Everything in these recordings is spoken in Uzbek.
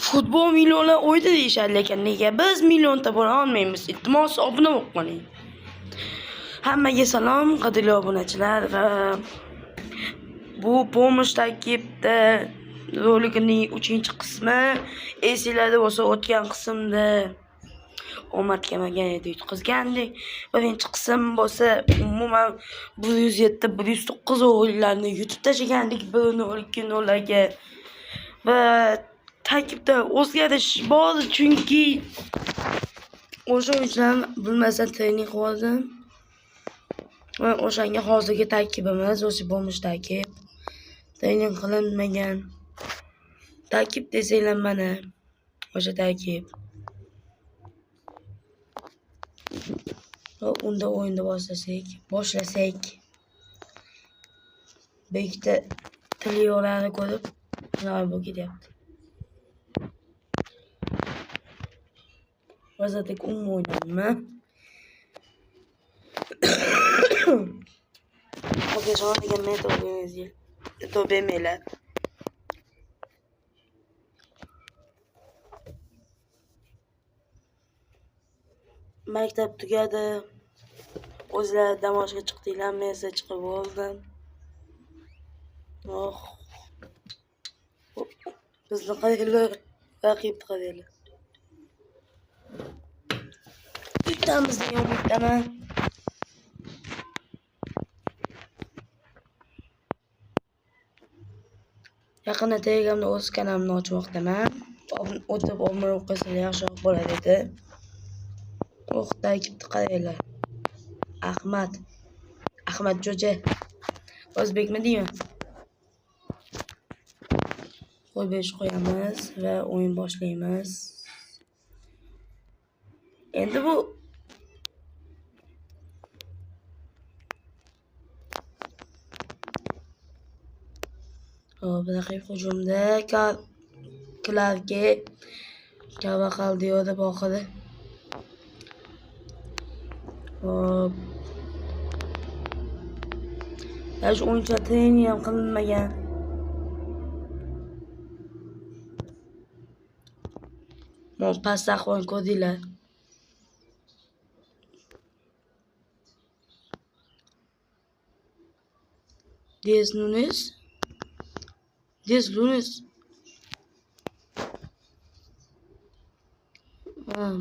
Futbol millionlar o'ydi deyishadi, lekin nega biz millionta bo'la olmaymiz? Iltimos obuna bo'lib qoling. Hammaga salom, qadrli obunachilar va bu pomosh tarkibda rolikining 3-qismi. Esinglarda bo'lsa, o'tgan qismda omad kelmagan edi, yutqizgandik. Birinchi qism bo'lsa, umuman 107-109 o'yinlarni yutib tashlagandik 1-0, 2-0 va tarkibda o'zgarish bor, chunki o'sha o'yinchilarni bilmasdan trening qildim. Va o'shanga hozirgi tarkibimiz o'sha bo'lmish tarkib. Trening qilinmagan tarkib desanglar mana o'sha tarkib. Va unda o'yinni boshlasak. Bekda tilyolarni ko'rib, nima bu ketyapti. Vazatek o'ynaymanmi? Okajon degan men to'p bermaylar. Maktab tugadi. O'zlar dam olishga chiqdinglar, men esa chiqib oldim. Bizni qaranglar, raqibni qaranglar. Bittamiz degan umiddaman. Yaqinda Telegramda o'z kanalimni ochmoqdaman. O'tib obuna qilsangiz yaxshiroq bo'lar edi. Tarkibni qaranglar. Ahmad Jo'ja. O'zbekmi deyman? Qo'l berish qo'yamiz va o'yin boshlaymiz. Endi bu raqib hujumda Clarke Carvajal deb oxiri. Yosh o'yinchilar trening ham qilinmagan. Mon past ahvolni ko'rdinglar. Diez Lunes.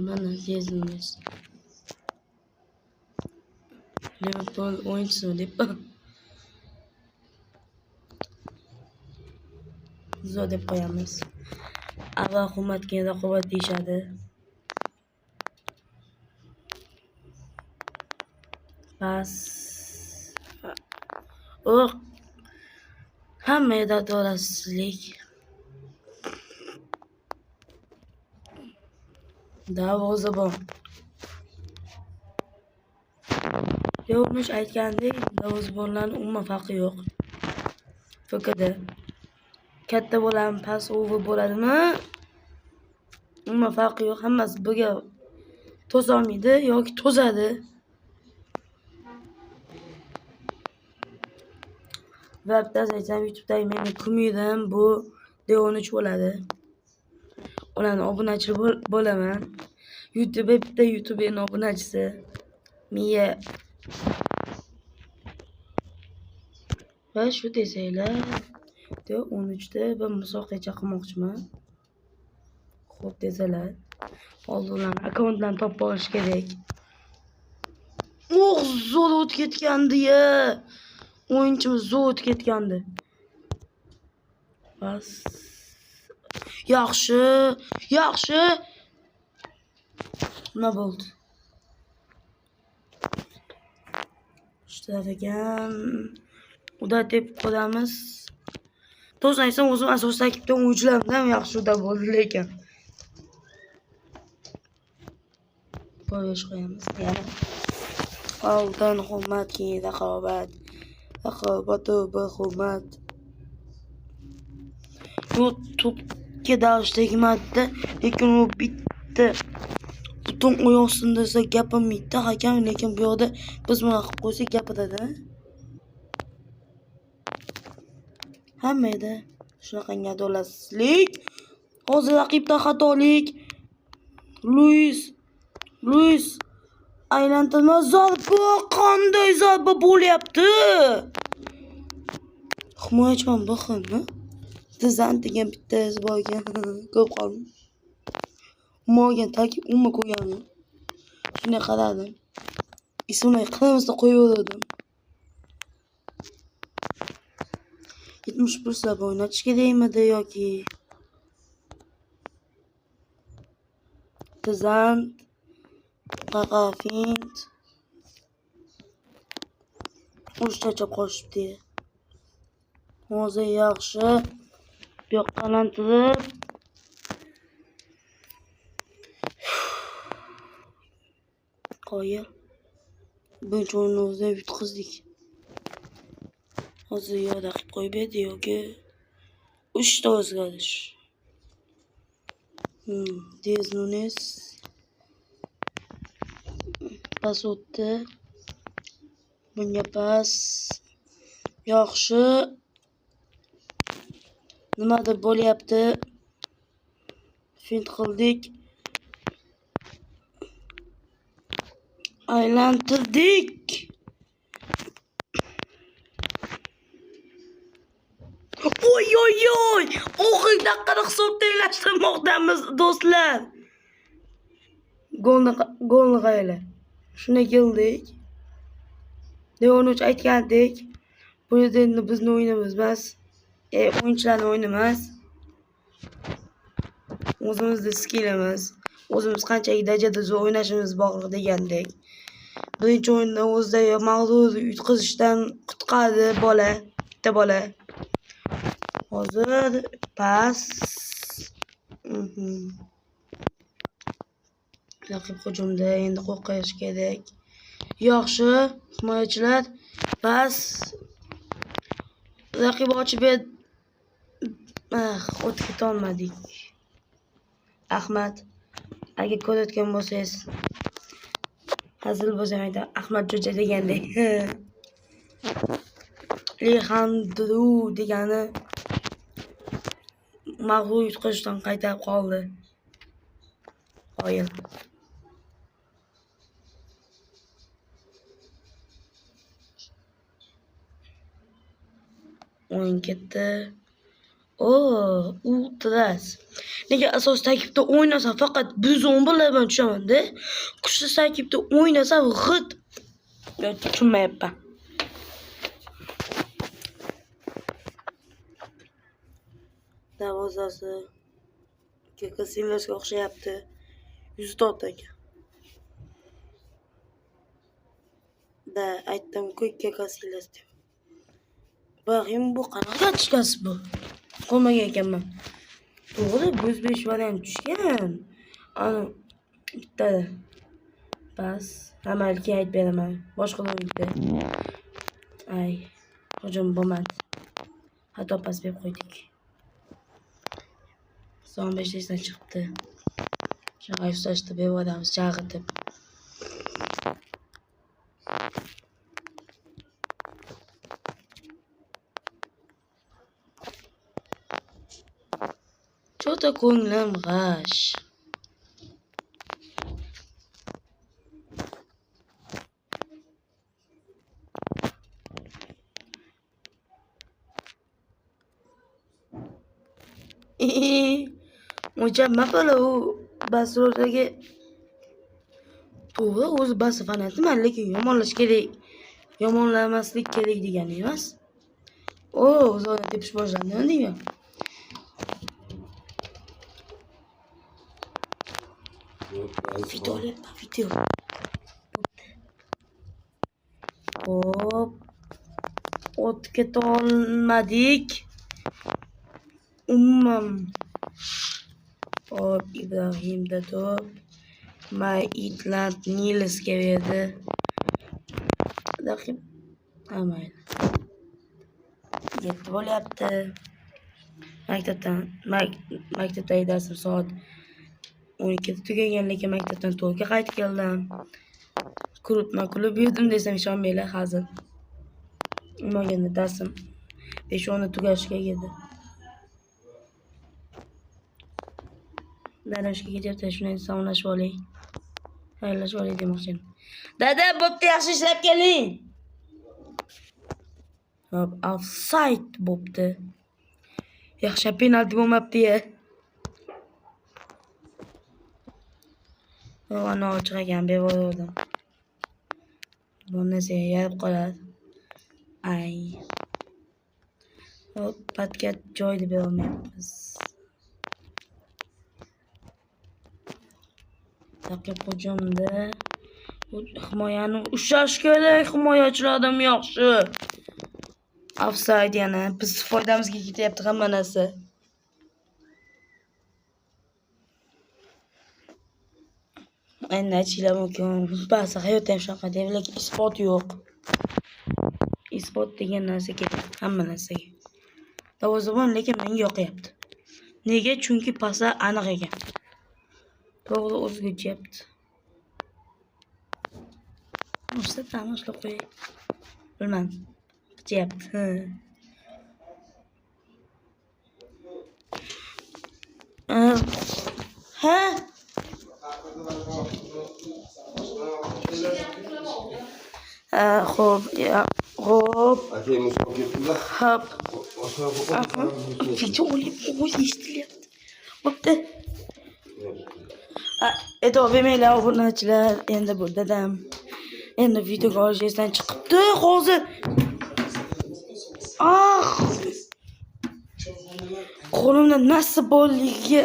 Mana Diez Lunes. Liverpool o'yinchisi deb. Zo deb qo'yamiz. Avval hukumatga raqobat deyishadi. Pas. Hamma yerda adolatsizlik. Darvozabon. Yo'qmish aytgandek, darvozabonlarning umuman farqi yo'q. Fikrda. Katta bo'ladimi, pas over bo'ladimi? Umuman farqi yo'q. Hammasi birga to'sa olmaydi yoki to'zadi. Va bittasi aytsam, YouTube'dagi meni kumirim bu D13 bo'ladi. Ularning obunachi bo'laman. bitta YouTube'ning obunachisi. Miya. Va shu desanglar, 13 da bir musobaqa qilmoqchiman. Xo'p desalar, hozir ularning akkauntlarini topib olish kerak. Zo'r o'tib ketgandi-ya. O'yinchimiz zo'r o'tib ketgandi. Bas. Yaxshi. Nima bo'ldi? Ishtirafgan. Uda deb qo'yamiz. To'g'risini aytsam, o'zim asosiy tarkibda o'yinchilarimdan yaxshi uda bo'ldi lekin. Qo'yish qo'yamiz. Yana oldin hurmat, keyin raqobat. Raqobat bir hurmat. Bu to'pga dash tegmadi, lekin u bitta butun oyoq sindirsa gapirmaydi hakam, lekin bu yoqda biz buni qilib qo'ysak gapiradi. Hamma yerda shunaqangi adolatsizlik Hozir raqibda xatolik. Luis aylantirma zarba, qanday zarba bo'lyapti? Himoyachiman baxilmi? Tizan degan bittasi bor ekan. Ko'p qoldi. Morgan takib umma qo'yganmi? Shunday qaradim. Ismini qilmasda qo'yaverdim. 70+ o'ynatish kerakmidi yoki Tizan Qaqafint Ushtacha qo'shibdi. Hozir yaxshi. Bu yoqqa aylantirib qo'yib. Birinchi o'yinni o'zida yutqizdik. Hozir yo raqib qo'yib berdi yoki 3 ta o'zgarish. Diez Nunes pas o'tdi. Bunga pas. Yaxshi. Nimadir bo'lyapti? Fint qildik. Aylantirdik. Oy! Oxirgi daqiqada hisob tenglashtirmoqdamiz do'stlar. Golni qayla. Shunday keldik. Leonovich aytgandik. Bu yerda endi bizni o'yinimiz emas. O'yinchilarning o'yini emas. O'zimizning skillimiz. O'zimiz qanchalik darajada zo'r o'ynashimiz bog'liq degandek. Birinchi o'yinda o'zida mag'lub yutqizishdan qutqardi bola. Bitta bola. Hozir pas. Raqib hujumda endi qo'rqish kerak. Yaxshi, himoyachilar pas. Raqib ochib o'tib keta olmadik. Ahmad, agar ko'rayotgan bo'lsangiz, hazil bo'lsa ayta Ahmad Jo'ja degandek. Alejandro degani mag'lub yutqizishdan qaytarib qoldi. Qoyil. O'yin ketdi. Ultras. Nega asos tarkibda o'ynasa faqat bizon bo'laman tushaman-da. Kuchli tarkibda o'ynasa g'it. Tushunmayapman. Darvozasi Kekasillasga o'xshayapti. 100 tot ekan. Da aytdim-ku Kekasillas deb. Bahim bu qanaqa tushkasi bu? Qo'ymagan ekanman. To'g'ri, 105 variant tushgan. Ana bitta pas. Amalga aytib beraman. Boshqa o'yinda. Ay, hujum bo'lmadi. Xato pas berib qo'ydik. Son 5 chiqdi. Shag'ay ushlashdi, bevodamiz chag'itib. Cho'ta ko'nglim g'ash. O'jamma bola u Basrodagi to'g'ri o'zi bas fanatiman, lekin yomonlash kerak. Yomonlamaslik kerak degani emas. O'zini tepish boshlandimi deyman. Video. Hop. O'tib keta olmadik. Hop, Ibrohimda to'p. Maitland Nilesga berdi. Raqib mayli. Yetti bo'lyapti. Maktabdagi darsim soat 12 da tugagan, lekin maktabdan 4 ga qaytib keldim. Kulib yurdim desam ishonmanglar, hazil. Nimaganda darsim 5:10 da tugashga keldi. Dada ishga ketyapti, shunday salomlashib olaylik. Xayrlashib olaylik demoqchi edim. Dada, bo'pti, yaxshi ishlab keling. Hop, offside bo'pti. Yaxshi penalti bo'lmabdi-ya. Ana ochiq ekan, bevoydim. Bunisi yarib qoladi. Ay. Hop, patga joyni berolmayapmiz. Raqib hujumda himoyani ushlash kerak, himoyachilardan yaxshi. Offside yana biz foydamizga ketyapti hamma narsa. Endi aytishlar mumkin, ba'zi hayotda ham shunaqa deb, lekin isbot yo'q. Isbot degan narsa kerak hamma narsaga. Darvozabon lekin menga yoqyapti. Nega? Chunki paslar aniq ekan. To'g'ri o'zgarchyapti. O'shda tanishlar qo'y. Bilmadim. Qilyapti. Ha? Xo'p, ya, xo'p. Hop. Kecha o'z eshitilyapti. Bo'pti. E'tibor bermanglar obunachilar. Endi bu dadam endi videoga olishdan chiqibdi hozir. Qo'limda nasib borligiga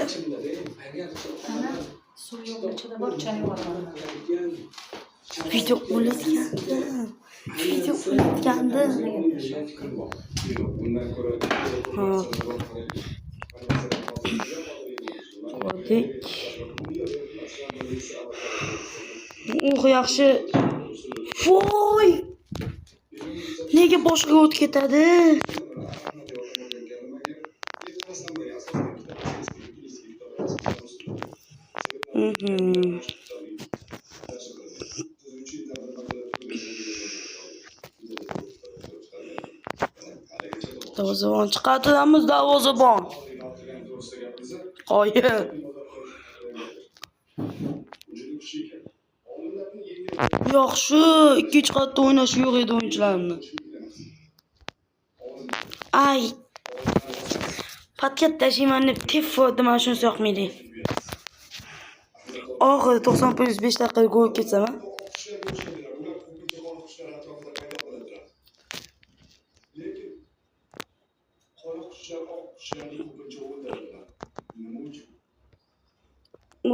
video o'layotgandi. O'dik. Yaxshi. Voy! Nega boshqa o'tib ketadi? Darvozabon chiqartiramiz, darvozabon. Qo'yib. Yaxshi, ikki chiqatda o'ynash yo'q edi o'yinchilarni. Ay. Patga tashiyman deb tefodda mana shunisi yoqmaydi. Oxiri 90+5 daqiqada gol ketsam,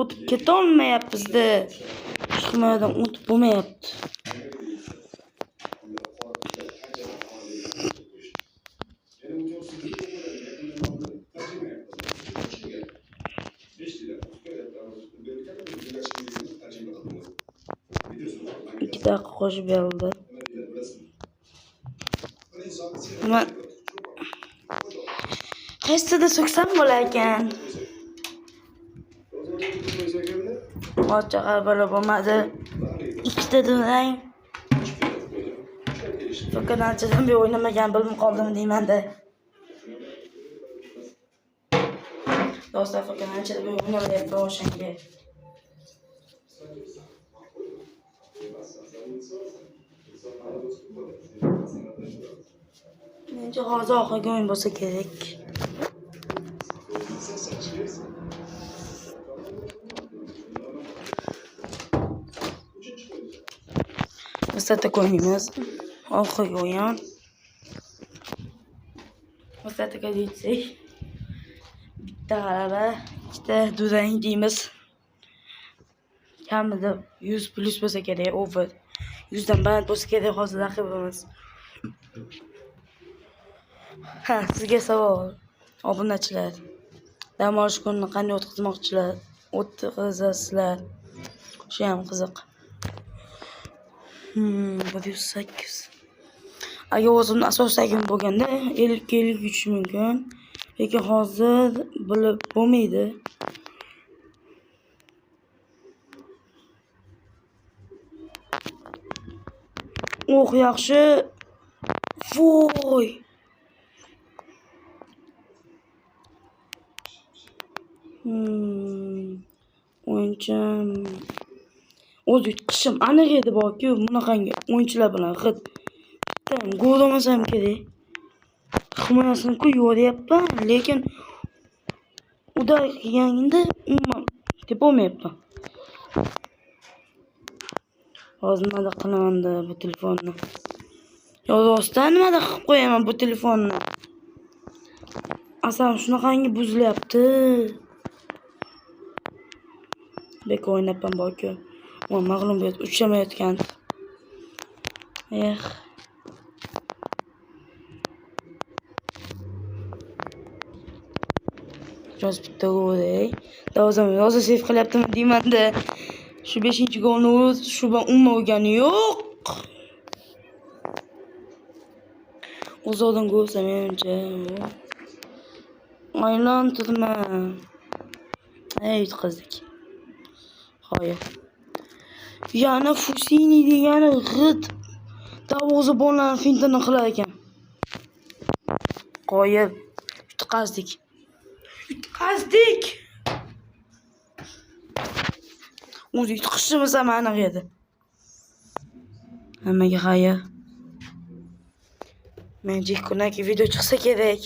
o'tib ketolmayapmiz-da. Himoyadan o'tib bo'lmayapti. İki dakika qo'shib berildi. Men qaysida so'ksam bo'lar ekan. Ocha g'alaba bo'lmadi. Ikkita durang. Faqat anchadan beri o'ynamagan bilib qoldim deyman-da. Do'stlar, faqat anchadan beri o'ynamayapman o'shanga. Menimcha hozir oxirgi o'yin bo'lsa kerak. Vosata o'ynaymiz. Oxirgi o'yin. Vosataga yetsak, bitta g'alaba, ikkita durang deymiz. Kamida 100+ bo'lsa kerak, over. 100dan baland bo'lsa kerak hozir raqibimiz. Ha, sizga savol. Obunachilar. Dam olish kunini qanday o'tkazasizlar? Shu ham qiziq. 108. Agar o'zimni asosdagi bo'lganda 50-53 mumkin. Lekin hozir bilib bo'lmaydi. Yaxshi. Voy. o'yinchim. O'zi yutqishim aniq edi borku, bunaqangi o'yinchilar bilan g'it. Gol olmasam kerak. Himoyasini-ku yuboryapman, lekin udar kelganingda umuman tepolmayapman. Hozir nima qilaman-da bu telefonni? Yo, rostdan nima qilib qo'yaman bu telefonni? Asam shunaqangi buzilyapti. Bek o'ynayapman borku. Mag'lubiyat uchamayotgan. Biroz bitta gol-ey. Davozam hozir sev qilyaptimi deyman-da. Shu 5-golni shu bilan umuman urgani yo'q. Uzoqdan gol ursam menimcha. Aylantirman. Yutqazdik. Hoy. Yana Fusini degani g'it darvozabonlarning fintini qilar ekan. Qo'yib yutqazdik. O'zi yutqishimiz ham aniq edi. Hammaga xayr. Menga kunaki video chiqsa kerak.